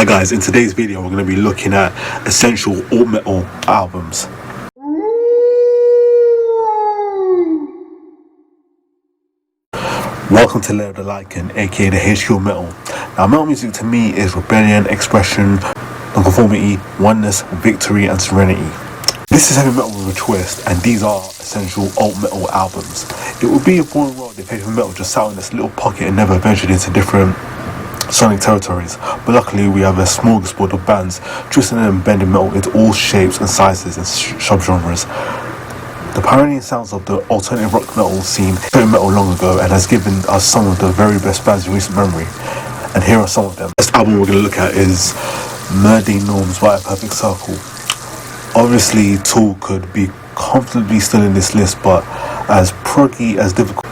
Hi guys, in today's video we're going to be looking at essential alt metal albums. Welcome to Lair the Lycan, aka the HQ Metal. Now metal music to me is rebellion, expression, nonconformity, oneness, victory and serenity. This is heavy metal with a twist, and these are essential alt metal albums. It would be a boring world if heavy metal just sat in this little pocket and never ventured into different sonic territories, but luckily we have a smorgasbord of bands twisting and bending metal into all shapes and sizes and subgenres. The pioneering sounds of the alternative rock metal scene came metal long ago and has given us some of the very best bands in recent memory, and here are some of them. The first album we're going to look at is Noms by A Perfect Circle. Obviously Tool could be comfortably still in this list, but as proggy as difficult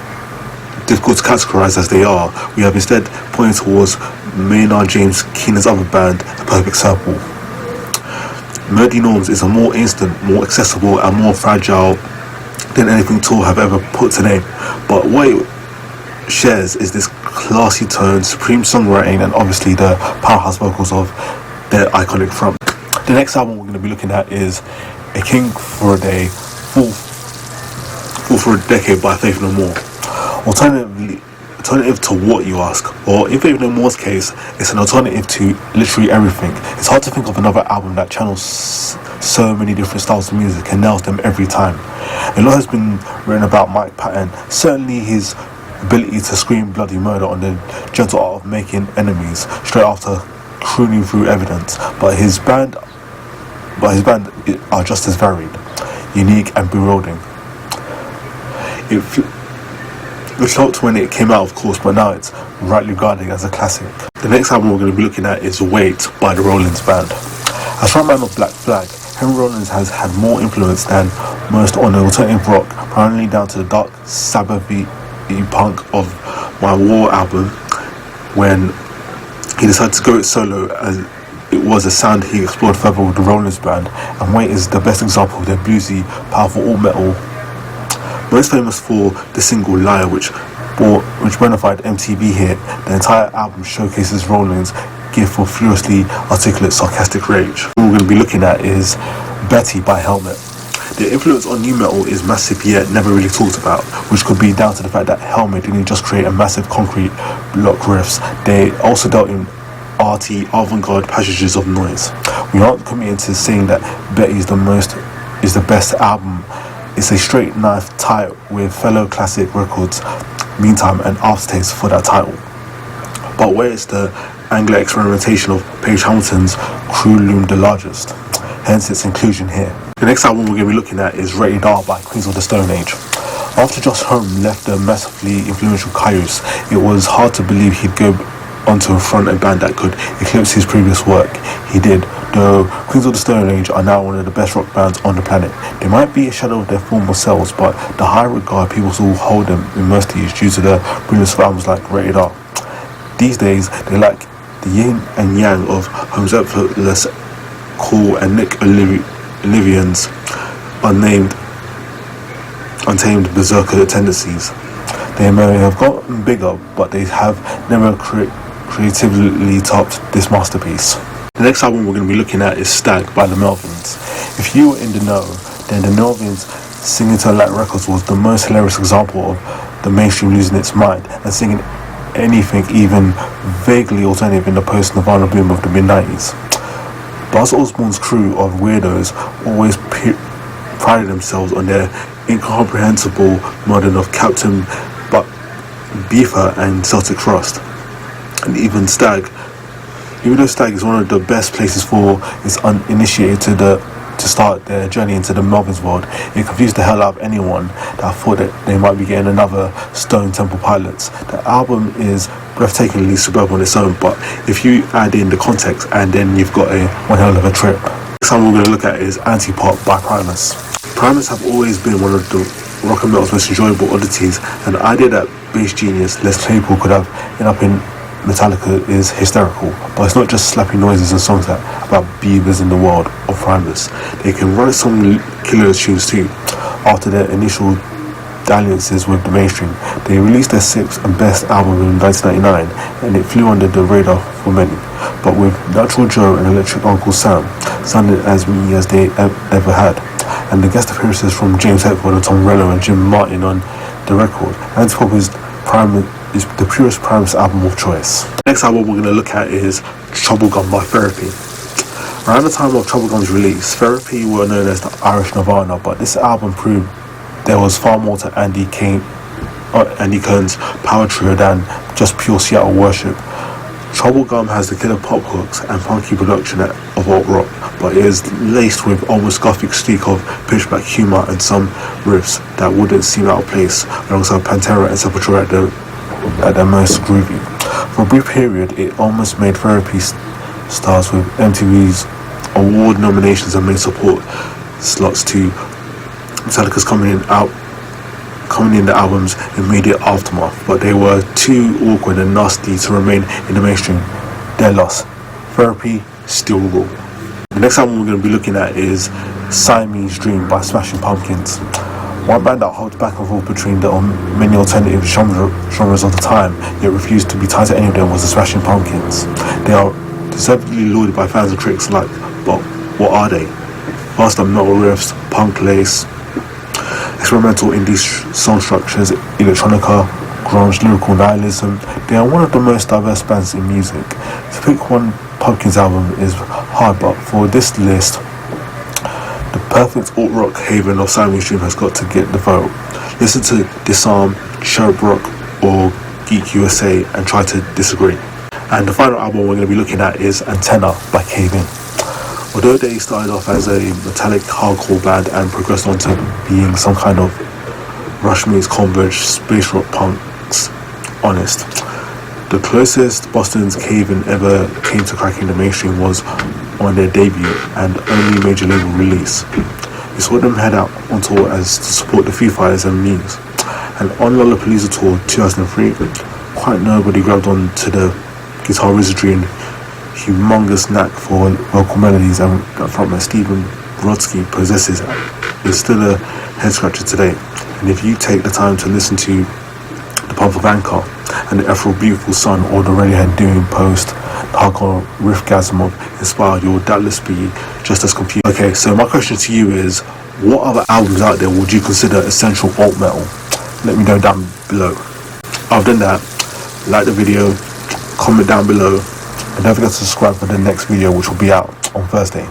to categorize as they are, we have instead pointed towards Maynard James Keenan's other band, A Perfect Circle. Noms is a more instant, more accessible and more fragile than anything Tool have ever put to name, but what it shares is this classy tone, supreme songwriting and obviously the powerhouse vocals of their iconic front. The next album we're going to be looking at is A King for a Day, Fool for a Decade by Faith No More. Alternative to what, you ask? Or in Faith No More's case, it's an alternative to literally everything. It's hard to think of another album that channels so many different styles of music and nails them every time. A lot has been written about Mike Patton, certainly his ability to scream bloody murder on the gentle art of making enemies straight after crooning through evidence, but his band are just as varied, unique and bewildering. It flopped when it came out, of course, but now it's rightly regarded as a classic. The next album we're going to be looking at is Wait by the Rollins band. As frontman of Black Flag, Henry Rollins has had more influence than most on the alternative rock, primarily down to the dark Sabbathy punk of My War album, when he decided to go it solo, as it was a sound he explored further with the Rollins band, and Wait is the best example of their bluesy, powerful alt metal. Most famous for the single Lair, which benefited MTV hit. The entire album showcases Rollins' gift for furiously articulate, sarcastic rage. What we're going to be looking at is Betty by Helmet. Their influence on new metal is massive yet never really talked about, which could be down to the fact that Helmet didn't just create a massive concrete block riffs, they also dealt in arty, avant-garde passages of noise. We aren't committing to saying that Betty is the best album. It's a straight knife tie with fellow classic records, Meantime and Aftertaste for that title. But where is the angular experimentation of Page Hamilton's crew loomed the largest, hence its inclusion here. The next album we're going to be looking at is Rated R by Queens of the Stone Age. After Josh Homme left the massively influential Caius, it was hard to believe he'd go on to front a band that could eclipse his previous work. He did, though Queens of the Stone Age are now one of the best rock bands on the planet. They might be a shadow of their former selves, but the high regard people still hold them in mercy is due to the brilliance of albums like Rated R. These days, they lack the yin and yang of Homme's effortless cool and Nick Olivian's untamed berserker tendencies. They may have gotten bigger, but they have never creatively topped this masterpiece. The next album we're going to be looking at is Stag by the Melvins. If you were in the know, then the Melvins singing to Latin Records was the most hilarious example of the mainstream losing its mind and singing anything even vaguely alternative in the post-Nirvana boom of the mid-90s. Buzz Osborne's crew of weirdos always prided themselves on their incomprehensible modern of Captain Beaver and Celtic Frost. And even though Stag is one of the best places for its uninitiated to start their journey into the Melvins world, it confused the hell out of anyone that thought that they might be getting another Stone Temple Pilots. The album is breathtakingly superb on its own, but if you add in the context, and then you've got one hell of a trip. Next time we're going to look at is AntiPop by Primus. Primus have always been one of the rock and metal's most enjoyable oddities, and the idea that bass genius Les Claypool could have ended up in Metallica is hysterical, but it's not just slappy noises and songs that about beavers in the world of Primus. They can write some killer tunes too. After their initial dalliances with the mainstream. They released their sixth and best album in 1999, and it flew under the radar for many. But with Natural Joe and Electric Uncle Sam sounded as me as they ever had, and the guest appearances from James Hetfield and Tom Morello and Jim Martin on the record, AntiPop is the purest Primus album of choice. Next album we're going to look at is Troublegum by Therapy. Around the time of Troublegum's release, Therapy were known as the Irish Nirvana, but this album proved there was far more to Andy Cohen's power trio than just pure Seattle worship. Troublegum has the killer pop hooks and funky production of alt rock, but it is laced with almost gothic streak of pitch-black humour and some riffs that wouldn't seem out of place alongside Pantera and Sepultura at their most groovy. For a brief period, it almost made Therapy stars with MTV's award nominations and main support slots to Metallica's coming in the album's immediate aftermath, but they were too awkward and nasty to remain in the mainstream. Their loss. Therapy still rule. The next album we're going to be looking at is Siamese Dream by Smashing Pumpkins. One band that holds back and forth between the many alternative genres of the time, yet refused to be tied to any of them, was the Smashing Pumpkins. They are deservedly lauded by fans and critics alike, but what are they? Vast metal riffs, punk lace, experimental indie song structures, electronica, grunge, lyrical nihilism. They are one of the most diverse bands in music. To pick one Pumpkins album is hard, but for this list, the perfect alt-rock haven of Siamese Dream has got to get the vote. Listen to Disarm, Cherub Rock or Geek USA and try to disagree. And the final album we're going to be looking at is Antenna by Cave In. Although they started off as a metallic hardcore band and progressed on to being some kind of Rush meets Converge space rock punks, honest. The closest Boston's Cave In ever came to cracking the mainstream was on their debut and only major label release. We saw them head out on tour as to support the Foo Fighters and Muse. And on Lollapalooza Tour 2003, quite nobody grabbed on to the guitar wizardry and humongous knack for vocal melodies and frontman Stephen Brodsky possesses. Is still a head scratcher today. And if you take the time to listen to The Pump of Anchor and The Ethereal Beautiful Sun or the Radiohead Doom post hardcore riffgasm of Inspired, you'll doubtless be just as confused. Okay, so my question to you is, what other albums out there would you consider essential alt metal? Let me know down below. Other than that, like the video, comment down below, and don't forget to subscribe for the next video, which will be out on Thursday.